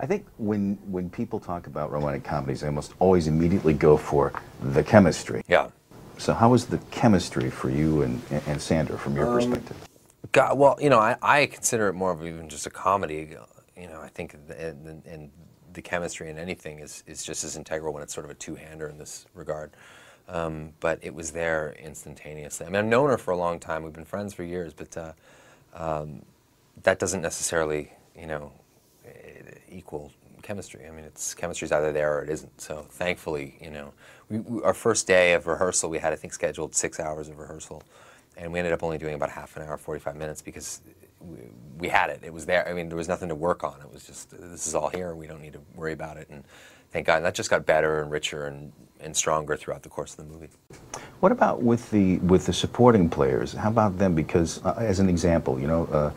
I think when people talk about romantic comedies, they almost always immediately go for the chemistry. Yeah. So how was the chemistry for you and Sandra from your perspective? God, well, you know, I consider it more of even just a comedy. You know, I think and the chemistry in anything is just as integral when it's sort of a two-hander in this regard. But it was there instantaneously. I mean, I've known her for a long time. We've been friends for years, but that doesn't necessarily, you know, equal chemistry. I mean, chemistry's either there or it isn't. So thankfully, you know, our first day of rehearsal, we had, I think, scheduled 6 hours of rehearsal, and we ended up only doing about half an hour, 45 minutes, because we had it. It was there. I mean, there was nothing to work on. It was just, this is all here. We don't need to worry about it. And thank God. And that just got better and richer and stronger throughout the course of the movie. What about with the supporting players? How about them? Because as an example, you know,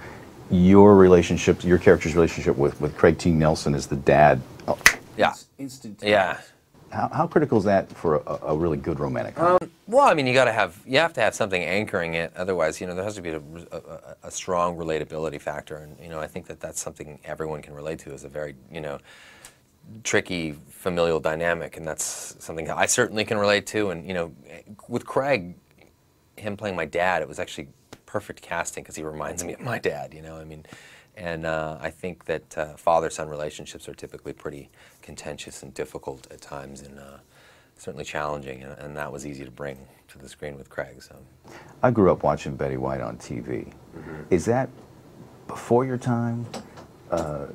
your relationship, your character's relationship with Craig T. Nelson as the dad. Oh, Yeah. Instantaneous. Yeah. How critical is that for a really good romantic comedy? Well, I mean, you have to have something anchoring it. Otherwise, you know, there has to be a strong relatability factor, and you know, I think that's something everyone can relate to. Is a very, you know, tricky familial dynamic, and that's something I certainly can relate to. And you know, with Craig, him playing my dad, it was actually perfect casting because he reminds me of my dad. You know, I mean. And I think that father-son relationships are typically pretty contentious and difficult at times, and certainly challenging, and that was easy to bring to the screen with Craig. So, I grew up watching Betty White on TV. Mm-hmm. Is that before your time? Or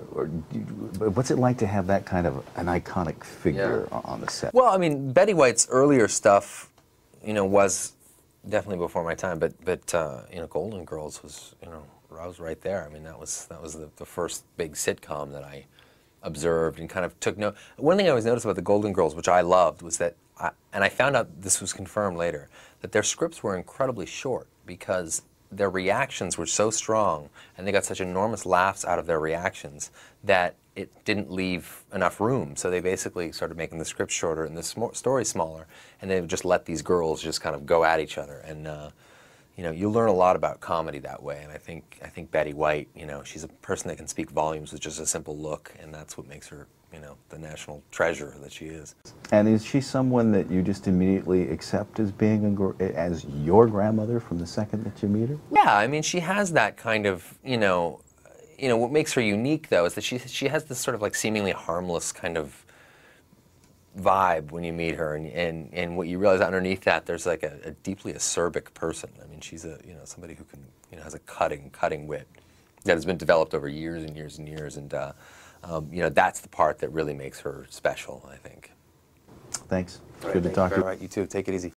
what's it like to have that kind of an iconic figure on the set? Well, I mean, Betty White's earlier stuff, you know, was definitely before my time, but you know, Golden Girls was, you know, I was right there. I mean, that was the first big sitcom that I observed and kind of took note. One thing I always noticed about the Golden Girls, which I loved, was that, and I found out this was confirmed later, that their scripts were incredibly short because their reactions were so strong and they got such enormous laughs out of their reactions that it didn't leave enough room. So they basically started making the script shorter and the story smaller, and they would just let these girls just kind of go at each other. And you know, you learn a lot about comedy that way, and I think Betty White, you know, she's a person that can speak volumes with just a simple look, and that's what makes her, you know, the national treasure that she is. And is she someone that you just immediately accept as being as your grandmother from the second that you meet her? Yeah, I mean, she has that kind of, you know, what makes her unique though is that she has this sort of like seemingly harmless kind of vibe when you meet her, and what you realize underneath that, there's like a deeply acerbic person. I mean, she's you know, somebody who can, you know, has a cutting wit that has been developed over years and years and years, and you know, that's the part that really makes her special, I think. Thanks. Good to talk to you. All right, you too. Take it easy.